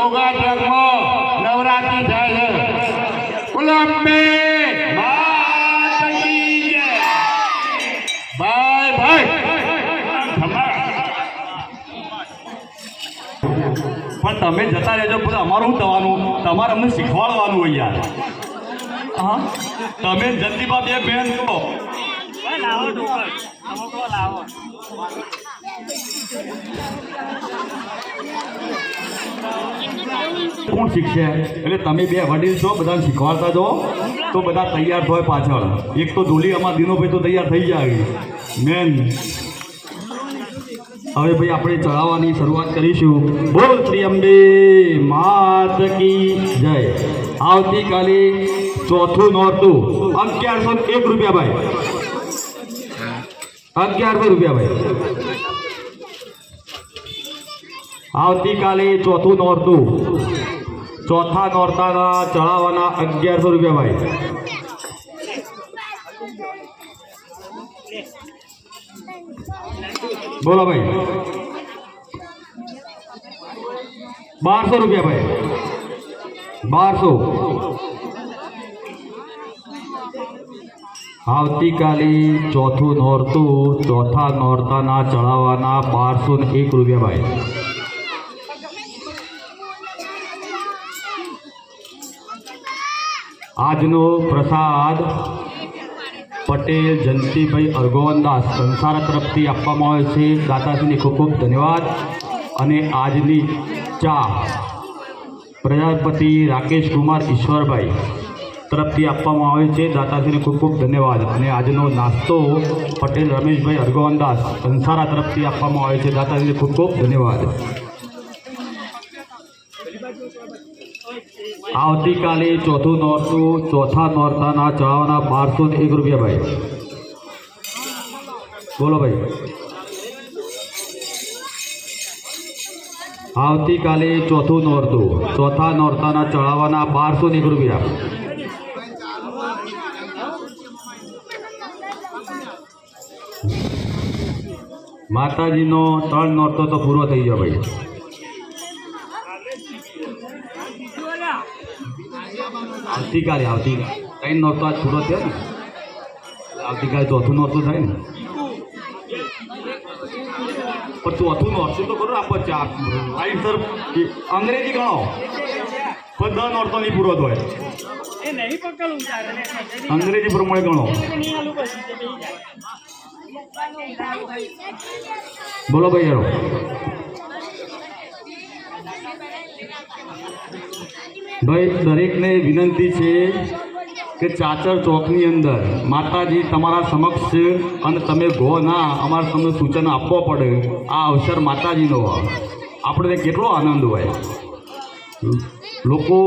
ઘોઘા ટ્રકમાં નવરાત્રી થાય છે. બોલો અંબે માતાજી જય. ભાઈ ભાઈ પણ તમે જતા રહેજો. પણ અમારું શું થવાનું? તમારે અમને શીખવાડવાનું હોય યાર. હા તમે જલ્દીમાં બે બેન કહો. કોણ શીખશે? એટલે તમે બે વડીલ છો, બધાને શીખવાડતા જો તો બધા તૈયાર થાય પાછળ. એક તો ધોલી અમારા દિનોભાઈ તો તૈયાર થઈ જાય મેન. હવે ભાઈ આપણે ચડાવવાની શરૂઆત કરીશું. બોલ શ્રી અંબે માત કી જય. આવતીકાલે ચોથું નોરતું 1101 રૂપિયા ભાઈ. 1100 રૂપિયા ભાઈ. આવતીકાલે ચોથું નોરતું, ચોથા નોરતાના ચડાવવાના 1100 રૂપિયા ભાઈ. બોલો ભાઈ. 1200 રૂપિયા ભાઈ. 1200. આવતીકાલે ચોથું નોરતું, ચોથા નોરતાના ચડાવવાના 1201 રૂપિયા ભાઈ. આજનો પ્રસાદ પટેલ જયંતિભાઈ અરગોવનદાસ સંસાર તરફથી આપવામાં આવે છે. દાતાશ્રીને ખૂબ ખૂબ ધન્યવાદ. અને આજની ચા પ્રજાપતિ રાકેશ કુમાર ઈશ્વરભાઈ તરફથી આપવામાં આવે છે. દાતાશ્રીને ખૂબ ખૂબ ધન્યવાદ. અને આજનો નાસ્તો પટેલ રમેશભાઈ અરગોવનદાસ સંસારા તરફથી આપવામાં આવે છે. દાતાશ્રીને ખૂબ ખૂબ ધન્યવાદ. આવતીકાલે ચોથું નોરતું, ચોથા નોરતાના ચડાવવાના 1201 રૂપિયા ભાઈ. બોલો ભાઈ. આવતીકાલે ચોથું નોરતું, ચોથા નોરતાના ચડાવવાના 1201 રૂપિયા. માતાજીનો 3 નોરતો તો પૂરો થઈ ગયો ભાઈ. આવતીકાલે 3 નોરતો આજ પૂરો થયો ને. આવતીકાલે ચોથું નોરતું થાય ને. પણ ચોથું નોરતું તો કરો આપણે ચા લાઈટ સર અંગ્રેજી ગણો પણ 10 નોરતો નહીં પૂરો થાય. અંગ્રેજી પ્રમાણે ગણો. બોલો ભાઈ યારો. ભાઈ દરેકને વિનંતી છે કે ચાચર ચોકની અંદર માતાજી તમારા સમક્ષ અને તમે ગો ના અમારે તમને સૂચન આપવો પડે. આ અવસર માતાજીનો આપણે કેટલો આનંદ હોય. લોકો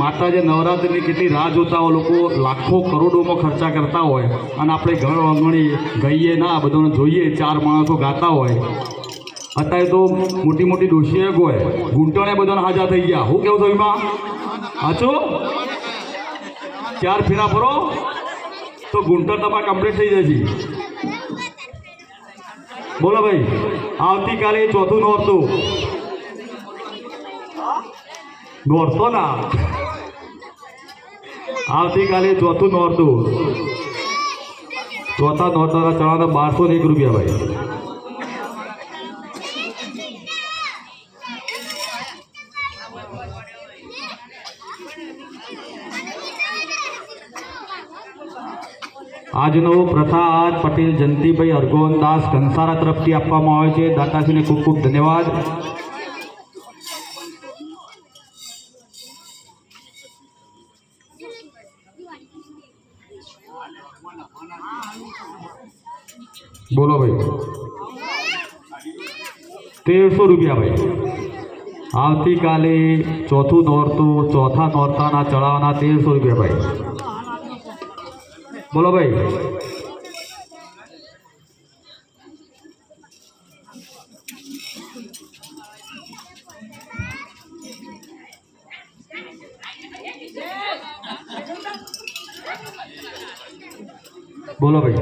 માતાજી નવરાત્રિની કેટલી રાહ જોતા હોય. લોકો લાખો કરોડોમાં ખર્ચા કરતા હોય અને આપણે ઘર આંગણી ગઈએ ના બધાને જોઈએ. 4 માણસો ગાતા હોય. અત્યારે તો મોટી મોટી ડોશીએ હોય ઘૂંટણે બધાને હાજા થઈ ગયા. હું કેવું છું એમાં હાચો 4 ફેરા ફરો તો ઘૂંટણ તમારે કમ્પ્લીટ થઈ જશે. બોલો ભાઈ. આવતીકાલે ચોથું નોરતું, નોરતો ના આવતીકાલે ચોથું નોરતું, ચોથા નોરતાના ચડાવવાના 1201 રૂપિયા ભાઈ. આજનો પ્રસાદ પટેલ જયંતિભાઈ અરગોવનદાસ કંસારા તરફથી આપવામાં આવે છે. દાતાશ્રીને ખૂબ ખૂબ ધન્યવાદ. બોલો ભાઈ. 1300 રૂપિયા ભાઈ. આવતીકાલે ચોથું નોરતું, ચોથા નોરતાના ચડાવવાના 1300 રૂપિયા ભાઈ. બોલો ભાઈ. બોલો ભાઈ.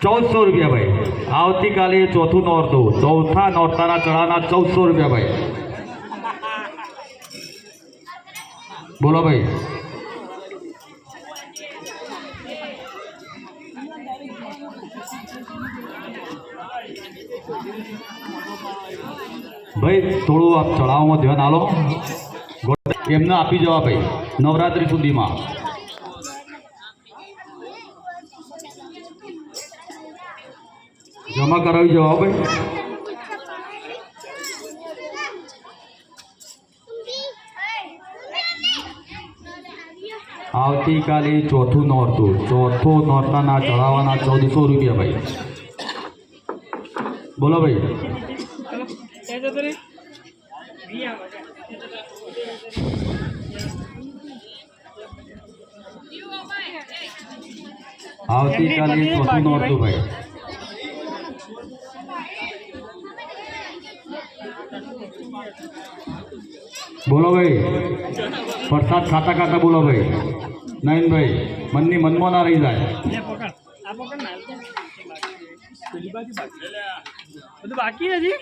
1400 रुपया भाई। आवती काले चौथु नौरतु चौथा नौरताना चढ़ाना 1400 रुपया भाई। बोलो भाई। भाई थोड़ू आप चढ़ाव में ध्यान आलो एमने आपी जवा भाई नवरात्रि सुधी में जमा करावी जवा भाई। आवती काले चौथु नौरतु चौथो नौरताना चढ़ावाना 1400 रुपया भाई। बोलो भाई। आवती काले चौथु नौरतु भाई। बोलो भाई। प्रसाद खाता खाता बोलो भाई। नहीं भाई मन में ना रही जाए। बाकी है जी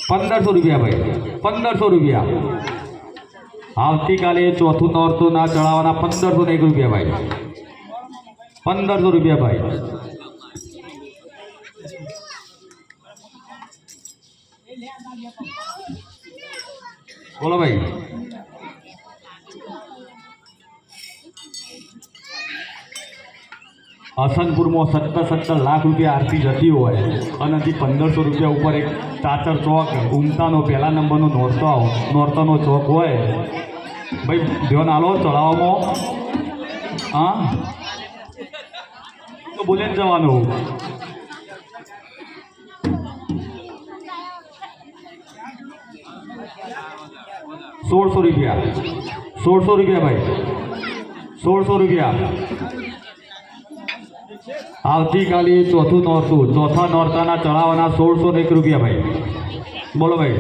1500 रुपया भाई। 1500 रुपया। आवती काले चौथु नौरतु ना चढ़ावाना 1501 रुपया भाई। 1500 रुपया भाई। बोलो भाई। हसनपुर में 17 लाख रुपया आरती जती हो 1500 रुपया ऊपर एक चाचर चौक उमता पहला नंबर नोरता चौक हो भाई। ध्यान आलो चढ़ाव हाँ तो बोले जवान 1600 रुपया। 1600 रुपया भाई। 1600 रुपया। आवती काले चौथु नौरतु चौथा नौरताना चढ़ावाना 1601 रुपया भाई। बोलो भाई।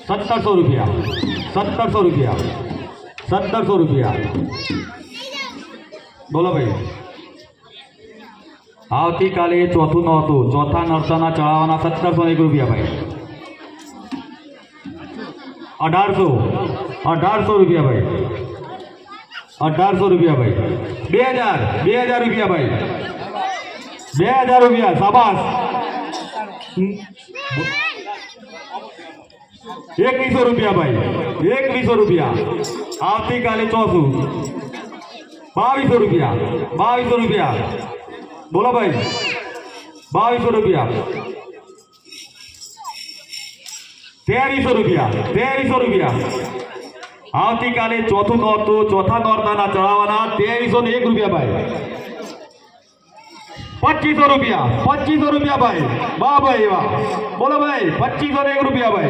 ₹1700 रुपया। 1700 रुपया। 1700 रुपया। बोलो भाई। आवती काले चौथु नौरतु चौथा नौरताना चढ़ावाना 1701 रुपया भाई। 1800 रुपया भाई। 1800 रुपया भाई। 2000 रुपया भाई। 2000 रुपया शाबाश। 2100 रुपया भाई। 2100 रुपया। आवती काले चौथु 2200 रुपया। 2200 रुपया। बोलो भाई। 2200 रुपया। 2300 रुपया। 2300 रुपया। आवती काले चौथु नौरतु चौथा नौरताना चढ़ावाना 2301 रुपया भाई। 2500 रुपया। 2500 रुपया भाई। वाह भाई वाह। बोलो भाई 2501 रुपया भाई।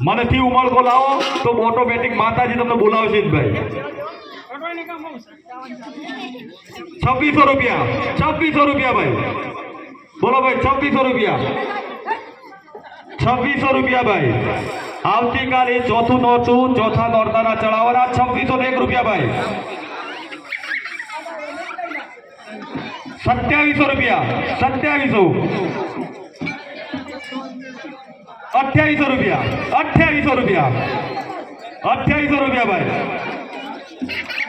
मन थी उमर को लाओ तो ऑटोमेटिक माता जी तुमने बोलावे भाई। 2600 रुपया। 2600 रुपया भाई। बोलो भाई 2600 रुपया। 2600 रुपया भाई। आवती काले चौथु नौरतु चौथा नौरताना चढ़ावाना 2601 रुपया भाई। 2700 रुपया। 2700। 2800 रुपया। 2800 रुपया। 2800 रुपया भाई।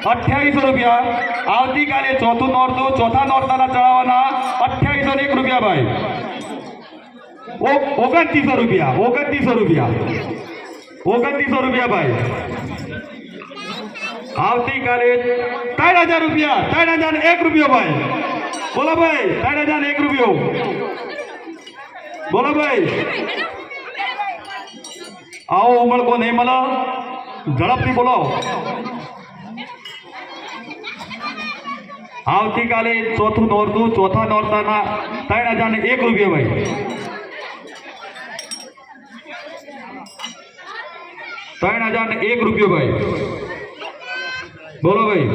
2800 रुपया। आवती काले चौथु नौरतु चौथा नौरताना चढ़ावाना 2801 रुपया भाई। 2900 रुपया। 2900 रुपया। 2900 रुपया भाई। आवती काले 3000 रुपया। 3001 रुपया भाई। बोलो भाई 3001 रुपया। बोलो भाई। आओ उमर को नहीं मला झड़प थी बोलो। आवती काले चौथु नौरतु चौथा नौरताना 3001 रुपया भाई। 3001 रुपया भाई। બોલો ભાઈ.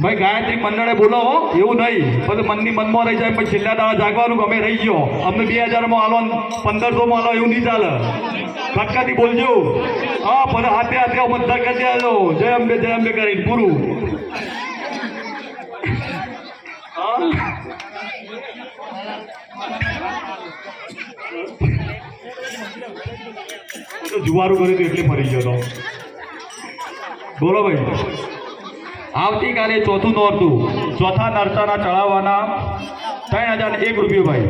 ભાઈ ગાયત્રી મંડળે બોલો હો, એવું નહીં પછી મનની મનમાં રહી જાય, પછી છેલ્લા દાડા જાગવાનું કે અમે રહી ગયો, અમને 2000 આલો 1500 આલો, એવું નહીં ચાલે. ખટકાથી બોલજો. હા પણ હાથે હાથે બધા કરી દેજો, જય અંબે કરીને પૂરું. હા તો જુવારું કર્યું હતું એટલે ફરી ગયો તો. બોલો ભાઈ. આવતીકાલે ચોથું નોરતું, ચોથા નોરતાના ચડાવવાના 3001 રૂપિયો ભાઈ.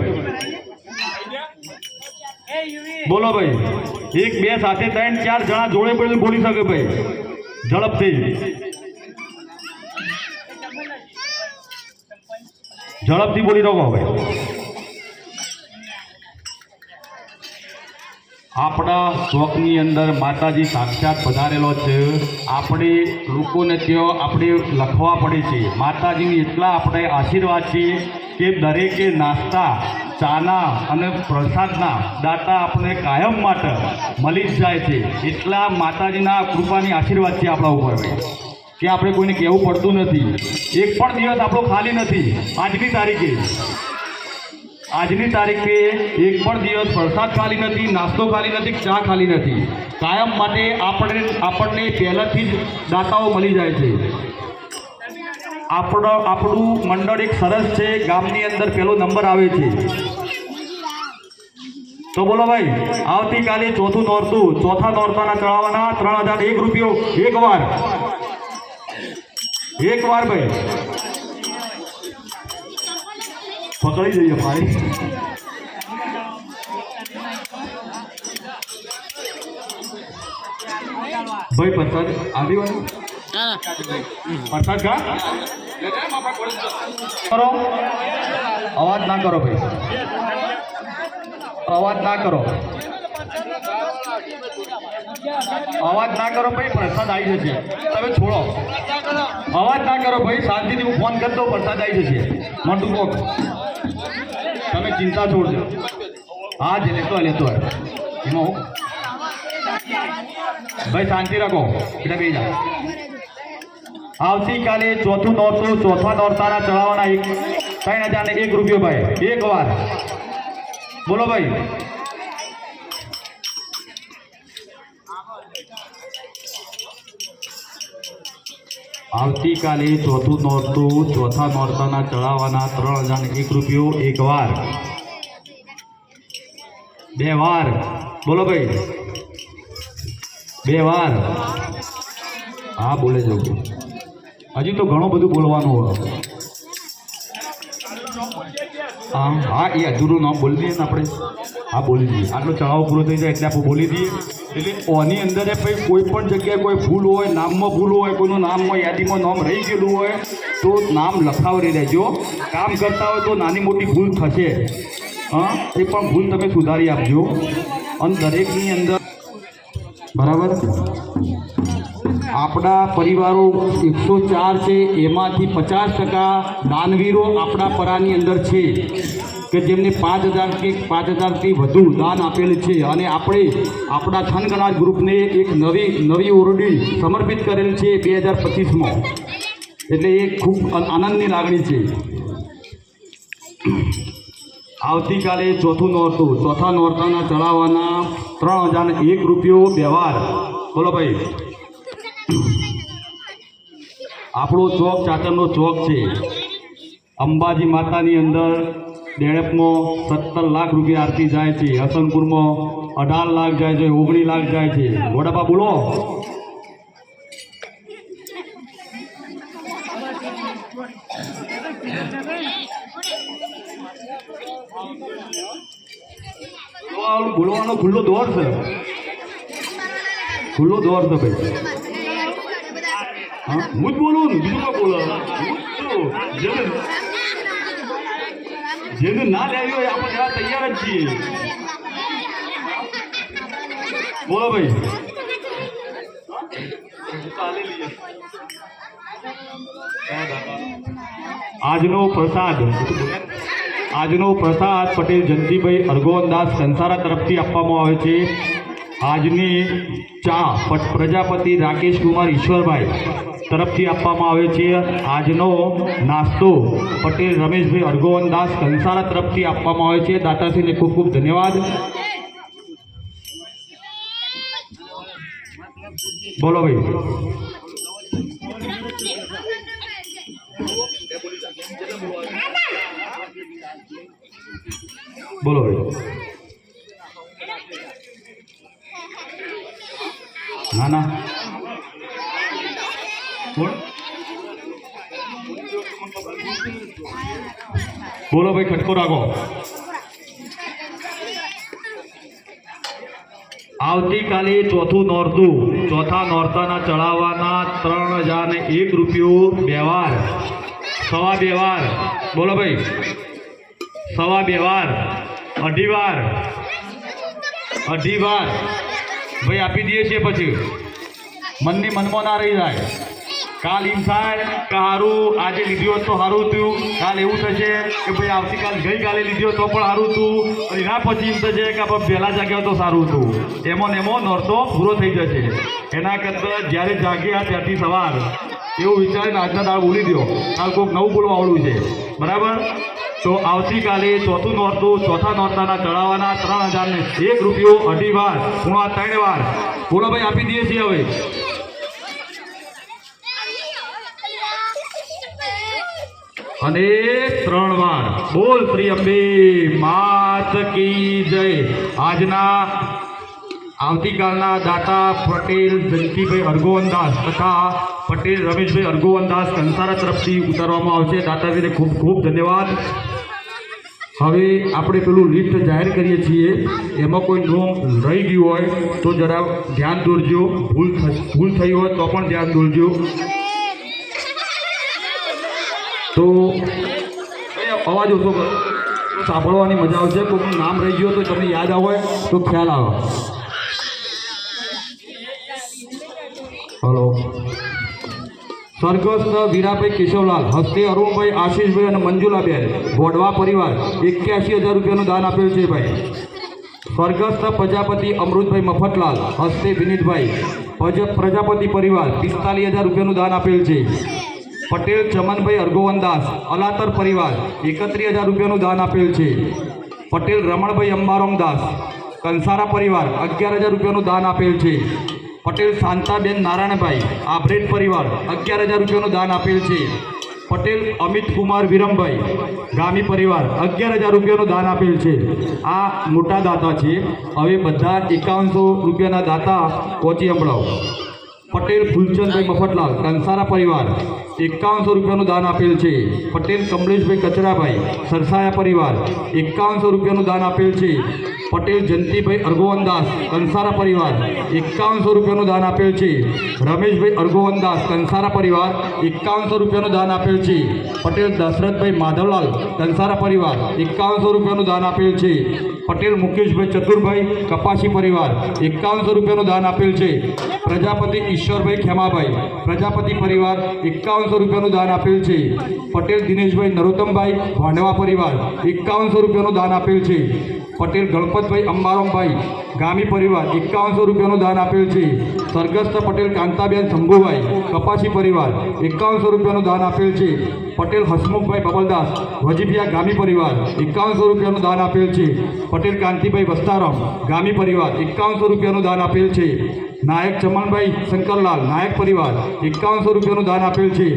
બોલો ભાઈ. 1 2 સાથે 3 4 જણા જોડે પડે બોલી શકે ભાઈ, ઝડપથી બોલી રહો ભાઈ. આપણા ચોકની અંદર માતાજી સાક્ષાત પધારેલો છે. આપણે લોકોને ત્યાં આપણે લખવા પડે છે. માતાજીની એટલા આપણે આશીર્વાદ છે કે દરેકે નાસ્તા, ચાના અને પ્રસાદના દાતા આપણે કાયમ માટે મળી જ જાય છે. એટલા માતાજીના કૃપાની આશીર્વાદ છે આપણા ઉપર કે આપણે કોઈને કહેવું પડતું નથી. એક પણ દિવસ આપણો ખાલી નથી. આજની તારીખે એક પણ દિવસ પ્રસાદ ખાલી નથી, નાસ્તો ખાલી નથી, ચા ખાલી નથી. કાયમ માટે આપણને પહેલાંથી જ દાતાઓ મળી જાય છે. આપણું મંડળ એક સરસ છે, ગામની અંદર પહેલો નંબર આવે છે. તો બોલો ભાઈ. આવતીકાલે ચોથું નોરતું, ચોથા નોરતાના ચડાવવાના 3001 રૂપિયો. એક વાર ભાઈ પકડી જઈએ ભાઈ. ભાઈ પ્રસાદ આવી વાર પ્રસાદ કા કરો, અવાજ ના કરો ભાઈ, અવાજ ના કરો ભાઈ. પ્રસાદ આવી જશે, તમે છોડો. અવાજ ના કરો ભાઈ, શાંતિથી હું ફોન કરી દઉં, પ્રસાદ આવી જશે. મોટું કોક તમે ચિંતા છોડજો. હા જ લેતો એમાં ભાઈ શાંતિ રાખો એટલે બે જા. આવતીકાલે ચોથું નોરતું, ચોથા નોરતાના ચડાવવાના 3001 રૂપિયો ભાઈ. એક વાર બોલો ભાઈ. આવતીકાલે ચોથું નોરતું, ચોથા નોરતાના ચડાવવાના 3001 રૂપિયો. એક વાર, બે વાર બોલો ભાઈ, બે વાર. હા બોલે જો, હજી તો ઘણું બધું બોલવાનું હોય. હા એ અધૂરું નામ બોલી દઈએ ને આપણે. હા બોલી દઈએ, આટલો ચડાવ પૂરો થઈ જાય એટલે આપણે બોલી દઈએ. એટલે ઓની અંદર ભાઈ કોઈ પણ જગ્યાએ કોઈ ભૂલ હોય, નામમાં ભૂલ હોય, કોઈનું નામમાં યાદીમાં નામ રહી ગયેલું હોય તો નામ લખાવડી દેજો. કામ કરતા હોય તો નાની મોટી ભૂલ થશે, હા એ પણ ભૂલ તમે સુધારી આપજો. અને દરેકની અંદર બરાબર આપણા પરિવારો 104 છે, એમાંથી 50% દાનવીરો આપણા પરાની અંદર છે કે જેમને 5000થી વધુ દાન આપેલ છે. અને આપણે આપણા થનગણાટ ગ્રુપને એક નવી ઓરડી સમર્પિત કરેલ છે 2025માં. એટલે એ ખૂબ આનંદની લાગણી છે. આવતીકાલે ચોથું નોરતું, ચોથા નોરતાના ચડાવવાના 3001 રૂપિયો. વ્યવહાર બોલો ભાઈ. આપણો ચોક ચાચરનો ચોક છે. અંબાજી માતાની અંદર દેણપમાં 17 લાખ રૂપિયા આરતી જાય છે. હસનપુરમાં 18 લાખ જાય છે, 19 લાખ જાય છે. વડાપા બોલો. બોલવાનો ખુલ્લો દોર છે, ખુલ્લો દોર છે ભાઈ. હા હું જ બોલું ને, બીજું કોઈ બોલો. જેને ના લેવી હોય આપણે જરા તૈયાર જ છીએ. બોલો ભાઈ. આજનો પ્રસાદ પટેલ જયંતિભાઈ અરગોવનદાસ કંસારા તરફથી આપવામાં આવે છે. આજની ચા પ્રજાપતિ રાકેશ કુમાર ઈશ્વરભાઈ તરફથી આપવામાં આવે છે. આજનો નાસ્તો પટેલ રમેશભાઈ અરગોવનદાસ કંસારા તરફથી આપવામાં આવે છે. દાતાશ્રીને ખૂબ ખૂબ ધન્યવાદ. બોલો ભાઈ. બોલો ભાઈ. ના ના બોલો ભાઈ, ખટકો રાખો. આવતીકાલે ચોથું નોરતું, ચોથા નોરતાના ચડાવવાના 3001 રૂપિયો 2 વાર, સવા 2 વાર. બોલો ભાઈ, સવા 2 વાર, અઢી વાર ભાઈ આપી દઈએ છીએ. પછી મનની મનમાં ના રહી જાય. કાલ એમ થાય કે સારું આજે લીધું હોત તો સારું થયું, કાલ એવું થશે કે ભાઈ આવતીકાલ ગઈકાલે લીધું હોત તો પણ સારું હતું, અને એના પછી એમ થશે કે આપણે પહેલાં જાગ્યા તો સારું હતું. એમાં ને એમાં નોરતો પૂરો થઈ જશે. એના કરતાં જ્યારે જાગ્યા ત્યારથી સવાર એવું વિચારીને આજના દાળ બોલી દો. કાલ કોઈક નવું બોલવા આવડું છે, બરાબર? તો આવતીકાલે ચોથું નોરતું, ચોથા નોરતાના ચડાવવાના 3001 રૂપિયો અઢી વાર, પૂણા 3 વાર. બોલો ભાઈ, આપી દઈએ છીએ. હવે અને 3 વાર. બોલ શ્રી અંબે માત કી જય. આજના આવતીકાલના દાતા પટેલ જયંતિભાઈ અરગોવનદાસ તથા પટેલ રમેશભાઈ અરગોવનદાસ કંસારા તરફથી ઉતારવામાં આવશે. દાતાજીને ખૂબ ખૂબ ધન્યવાદ. હવે આપણે પેલું લિસ્ટ જાહેર કરીએ છીએ. એમાં કોઈ નામ રહી ગયું હોય તો જરા ધ્યાન દોરજો. ભૂલ થઈ હોય તો પણ ધ્યાન દોરજો. તો અવાજ ઓછો કરો, સાંભળવાની મજા આવશે. કોઈનું નામ રહી ગયું તો તમને યાદ આવે તો ખ્યાલ આવે. હલો. સ્વર્ગસ્થ વીરાભાઈ કેશવલાલ હસ્તે અરુણભાઈ, આશીષભાઈ અને મંજુલાબેન ગોડવા પરિવાર 81,000 રૂપિયાનું દાન આપેલ છે ભાઈ. સ્વર્ગસ્થ પ્રજાપતિ અમૃતભાઈ મફતલાલ હસ્તે વિનીતભાઈ પ્રજાપતિ પરિવાર 45,000 રૂપિયાનું દાન આપેલ છે. પટેલ ચમનભાઈ અરગોવનદાસ અલાતર પરિવાર 31,000 રૂપિયાનું દાન આપેલ છે. પટેલ રમણભાઈ અંબારામદાસ કંસારા પરિવાર 11,000 રૂપિયાનું દાન આપેલ છે. પટેલ શાંતાબેન નારાયણભાઈ આભરેટ પરિવાર 11,000 રૂપિયાનું દાન આપેલ છે. પટેલ અમિત કુમાર વિરમભાઈ ગામી પરિવાર 11,000 રૂપિયાનું દાન આપેલ છે. આ મોટા દાતા છે. હવે બધા 5100 રૂપિયાના દાતા પહોંચી સંભળાવો. પટેલ ફૂલચંદભાઈ મફતલાલ કંસારા પરિવાર 5100 રૂપિયાનું દાન આપેલ છે. પટેલ કમલેશભાઈ કચરાભાઈ સરસાયા પરિવાર 5100 રૂપિયાનું દાન આપેલ છે. પટેલ જયંતિભાઈ અરગોવનદાસ કંસારા પરિવાર 5100 રૂપિયાનું દાન આપેલ છે. રમેશભાઈ અરગોવનદાસ કંસારા પરિવાર 5100 રૂપિયાનું દાન આપેલ છે. પટેલ દશરથભાઈ માધવલાલ કંસારા પરિવાર 5100 રૂપિયાનું દાન આપેલ છે. પટેલ મુકેશભાઈ ચતુરભાઈ કપાસી પરિવાર 5100 રૂપિયાનું દાન આપેલ છે. પ્રજાપતિ ઈશ્વરભાઈ ખેમાભાઈ પ્રજાપતિ પરિવાર 5100 રૂપિયાનું દાન આપેલ છે. પટેલ દિનેશભાઈ નરોત્તમભાઈ ભાંડવા પરિવાર 5100 રૂપિયાનું દાન આપેલ છે. પટેલ ગણપતભાઈ અંબારામભાઈ ગામી પરિવાર 5100 રૂપિયાનું દાન આપેલ છે. સ્વર્ગસ્થ પટેલ કાંતાબેન શંભુભાઈ કપાસી પરિવાર 5100 રૂપિયાનું દાન આપેલ છે. પટેલ હસમુખભાઈ બબલદાસ વજીફિયા ગામી પરિવાર 5100 રૂપિયાનું દાન આપેલ છે. પટેલ કાંતિભાઈ વસ્તારામ ગામી પરિવાર 5100 રૂપિયાનું દાન આપેલ છે. નાયક ચમનભાઈ શંકરલાલ નાયક પરિવાર 5100 રૂપિયાનું દાન આપેલ છે.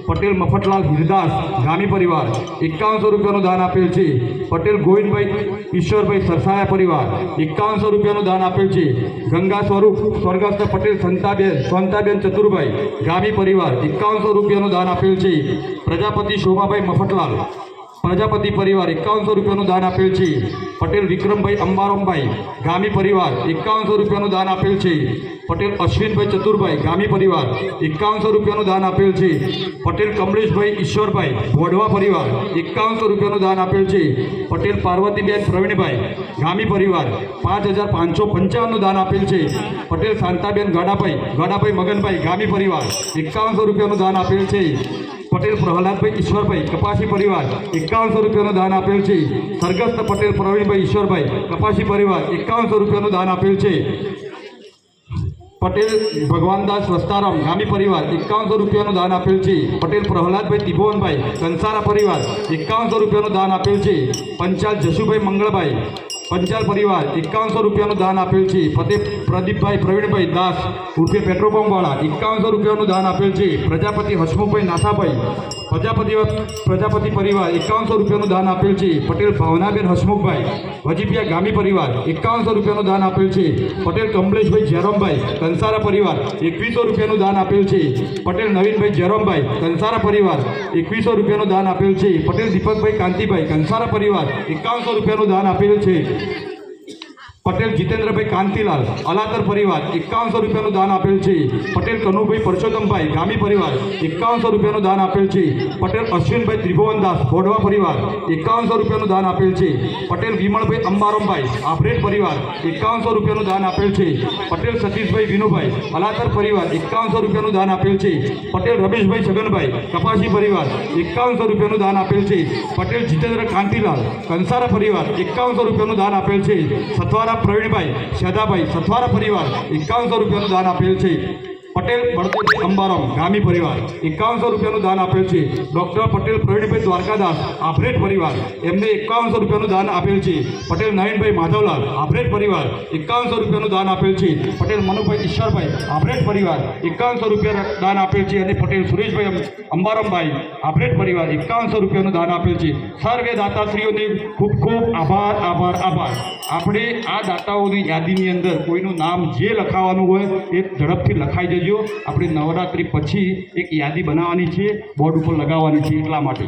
પટેલ મફતલાલ હિરદાસ ગામી પરિવાર 5100 રૂપિયાનું દાન આપેલ છે. પટેલ ગોવિંદભાઈ ઈશ્વરભાઈ સરસાયા પરિવાર 5100 રૂપિયાનું દાન આપેલ છે. ગંગા સ્વરૂપ સ્વર્ગસ્થ પટેલ શાંતાબેન ચતુરભાઈ ગામી પરિવાર 5100 રૂપિયાનું દાન આપેલ છે. પ્રજાપતિ શોભાભાઈ મફતલાલ પ્રજાપતિ પરિવાર 5100 રૂપિયાનું દાન આપેલ છે. પટેલ વિક્રમભાઈ અંબારામભાઈ ગામી પરિવાર 5100 રૂપિયાનું દાન આપેલ છે. પટેલ અશ્વિનભાઈ ચતુરભાઈ ગામી પરિવાર 5100 રૂપિયાનું દાન આપેલ છે. પટેલ કમલેશભાઈ ઈશ્વરભાઈ વડવા પરિવાર 5100 રૂપિયાનું દાન આપેલ છે. પટેલ પાર્વતીબેન પ્રવીણભાઈ ગામી પરિવાર 5555નું દાન આપેલ છે. પટેલ શાંતાબેન ગાડાભાઈ મગનભાઈ ગામી પરિવાર 5100 રૂપિયાનું દાન આપેલ છે. પટેલ પ્રહલાદભાઈ ઈશ્વરભાઈ કપાસી પરિવાર 5100 રૂપિયાનું દાન આપેલ છે. સ્વર્ગસ્થ પટેલ પ્રવીણભાઈ ઈશ્વરભાઈ કપાસી પરિવાર 5100 રૂપિયાનું દાન આપેલ છે. પટેલ ભગવાનદાસ વસ્તારામ ગામી પરિવાર 5100 રૂપિયાનું દાન આપેલ છે. પટેલ પ્રહલાદભાઈ ત્રિભુવનભાઈ કંસારા પરિવાર 5100 રૂપિયાનું દાન આપેલ છે. પંચાલ જશુભાઈ મંગળભાઈ પંચાલ પરિવાર 5100 રૂપિયાનું દાન આપેલ છે. ફતેહ પ્રદીપભાઈ પ્રવીણભાઈ દાસ ઉર્ફે પેટ્રોલ પંપવાળા 5100 રૂપિયાનું દાન આપેલ છે. પ્રજાપતિ હસમુખભાઈ નાથાભાઈ પ્રજાપતિ પરિવાર 5100 રૂપિયાનું દાન આપેલ છે. પટેલ ભાવનાબેન હસમુખભાઈ વજીપિયા ગામી પરિવાર 5100 રૂપિયાનું દાન આપેલ છે. પટેલ કમલેશભાઈ જેરોમભાઈ કંસારા પરિવાર 2100 રૂપિયાનું દાન આપેલ છે. પટેલ નવીનભાઈ જેરોમભાઈ કંસારા પરિવાર 2100 રૂપિયાનું દાન આપેલ છે. પટેલ દીપકભાઈ કાંતિભાઈ કંસારા પરિવાર 5100 રૂપિયાનું દાન આપેલ છે. પટેલ જીતેન્દ્રભાઈ કાંતિલાલ અલાતર પરિવાર 5100 રૂપિયાનું દાન આપેલ છે. પટેલ કનુભાઈ પરસોત્તમભાઈ ગામી પરિવાર 5100 રૂપિયાનું દાન આપેલ છે. પટેલ અશ્વિનભાઈ ત્રિભુવનદાસ બોડવા પરિવાર 5100 રૂપિયાનું દાન આપેલ છે. પટેલ વિમળભાઈ અંબારમભાઈ આભરેડ પરિવાર 5100 રૂપિયાનું દાન આપેલ છે. પટેલ સતીશભાઈ વિનુભાઈ અલાતર પરિવાર 5100 રૂપિયાનું દાન આપેલ છે. પટેલ રમેશભાઈ છગનભાઈ કપાસી પરિવાર 5100 રૂપિયાનું દાન આપેલ છે. પટેલ જીતેન્દ્ર કાંતિલાલ કંસારા પરિવાર 5100 રૂપિયાનું દાન આપેલ છે. સથવારા પ્રવીણભાઈ શેદાભાઈ સથવારા પરિવાર 5100 રૂપિયાનું દાન આપેલ છે. પટેલ બળદેવભાઈ અંબારામ ગામી પરિવાર 5100 રૂપિયાનું દાન આપેલ છે. ડૉક્ટર પટેલ પ્રવીણભાઈ દ્વારકાદાસ આભરેડ પરિવાર એમને 5100 રૂપિયાનું દાન આપેલ છે. પટેલ નયનભાઈ માધવલાલ આભરેડ પરિવાર 5100 રૂપિયાનું દાન આપેલ છે. પટેલ મનુભાઈ ઈશ્વરભાઈ આભરેડ પરિવાર 5100 રૂપિયા દાન આપેલ છે. અને પટેલ સુરેશભાઈ અંબારામભાઈ આભરેડ પરિવાર 5100 રૂપિયાનું દાન આપેલ છે. સર્વે દાતાશ્રીઓને ખૂબ ખૂબ આભાર આભાર આભાર. આપણે આ દાતાઓની યાદીની અંદર કોઈનું નામ જે લખાવવાનું હોય એ ઝડપથી લખાઈ જજો. આપણે નવરાત્રિ પછી એક યાદી બનાવવાની છે, બોર્ડ ઉપર લગાવવાની છે. એટલા માટે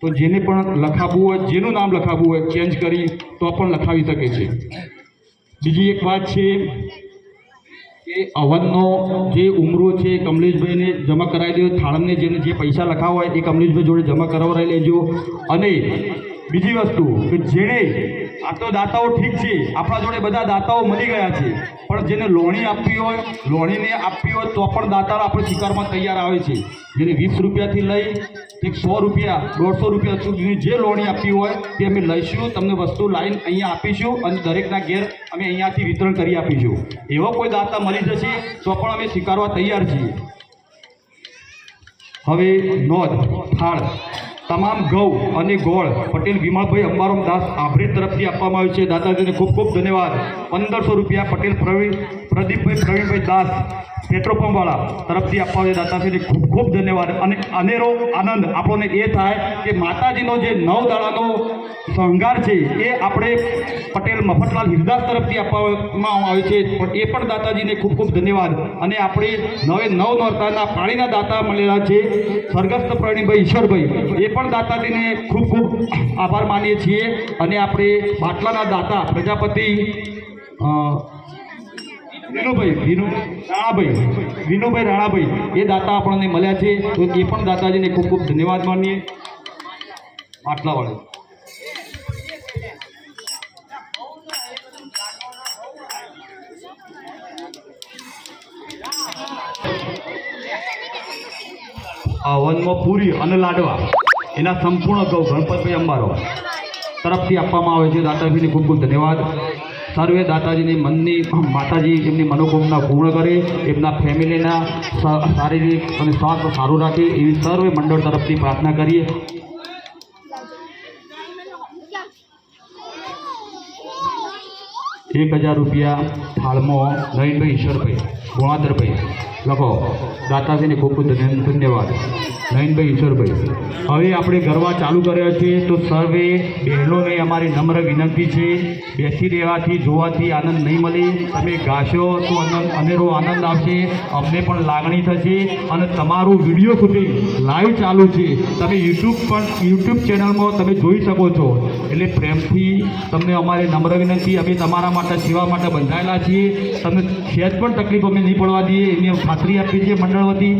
તો જેને પણ લખાવવું હોય, જેનું નામ લખાવવું હોય ચેન્જ કરી તો પણ લખાવી શકે છે. બીજી એક વાત છે કે અવનનો જે ઉમરો છે કમલેશભાઈને જમા કરાવી દો. થાળમને જેને જે પૈસા લખાવવા હોય એ કમલેશભાઈ જોડે જમા કરાવરાઈ લેજો. અને બીજી વસ્તુ કે જેણે આ તો દાતાઓ ઠીક છે, આપણા જોડે બધા દાતાઓ મળી ગયા છે, પણ જેને લોણી આપવી હોય, લોણીને આપવી હોય તો પણ દાતા આપણે સ્વીકારમાં તૈયાર આવે છે. જેને 20 રૂપિયાથી લઈ 100 રૂપિયા 150 રૂપિયા સુધીની જે લોણી આપવી હોય તે અમે લઈશું. તમને વસ્તુ લાઈન અહીંયા આપીશું અને દરેકના ઘેર અમે અહીંયાથી વિતરણ કરી આપીશું. એવો કોઈ દાતા મળી જશે તો પણ અમે સ્વીકારવા તૈયાર છીએ. હવે નોંધ થાળ તમામ ઘઉં અને ગોળ પટેલ વિમળભાઈ અંબારામ દાસ આભરેડ તરફથી આપવામાં આવ્યું છે. દાદાજીને ખૂબ ખૂબ ધન્યવાદ. 1500 રૂપિયા પટેલ પ્રદીપભાઈ પ્રવીણભાઈ દાસ પેટ્રોલ પંપવાળા તરફથી આપવા આવે. દાદાજીને ખૂબ ખૂબ ધન્યવાદ. અને અનેરો આનંદ આપણને એ થાય કે માતાજીનો જે 9 દાડાનો શણગાર છે એ આપણે પટેલ મફતલાલ હિરદાસ તરફથી આપવામાં આવે છે. પણ એ પણ દાતાજીને ખૂબ ખૂબ ધન્યવાદ. અને આપણે 9 નોરતાના પાણીના દાતા મળેલા છે સ્વર્ગસ્થ પ્રવીણભાઈ ઈશ્વરભાઈ, એ પણ દાતાજીને ખૂબ ખૂબ આભાર માનીએ છીએ. અને આપણે બાટલાના દાતા પ્રજાપતિ વિનુભાઈ રાણાભાઈ એ દાતા આપણને મળ્યા છે, તો એ પણ દાતાજીને ખૂબ ખૂબ ધન્યવાદ માનીએ. બાટલાવાળા વનમાં પૂરી અને લાડવા એના સંપૂર્ણ ગૌ ગણપતભાઈ અંબારો તરફથી આપવામાં આવે છે. દાતાજીને ખૂબ ખૂબ ધન્યવાદ. સર્વે દાતાજીની મનની માતાજી એમની મનોકામના પૂર્ણ કરે, એમના ફેમિલીના શારીરિક અને સ્વાસ્થ્ય સારું રાખે એવી સર્વે મંડળ તરફથી પ્રાર્થના કરીએ. ₹1000 થાળમાં નવીનભાઈ ઈશ્વરભાઈ ગુણાધરભાઈ લખો. દાતાજીને ખૂબ ખૂબ ધન્યવાદ નવીનભાઈ ઈશ્વરભાઈ. હવે આપણે ગરબા ચાલુ કર્યા છે તો સર્વે બહેનોને અમારી નમ્ર વિનંતી છે, બેસી રહેવાથી જોવાથી આનંદ નહીં મળે. તમે ગાશો તો અનેરો આનંદ આવશે, અમને પણ લાગણી થશે. અને તમારું વિડીયો શૂટિંગ લાઈવ ચાલુ છે, તમે યુટ્યુબ ચેનલમાં તમે જોઈ શકો છો. એટલે પ્રેમથી તમને અમારી નમ્ર વિનંતી, અમે તમારા માટે સેવા માટે બંધાયેલા છીએ. તમને સહેજ પણ તકલીફ અમે નહીં પડવા દઈએ એની ખાતરી આપી છે મંડળ વતી.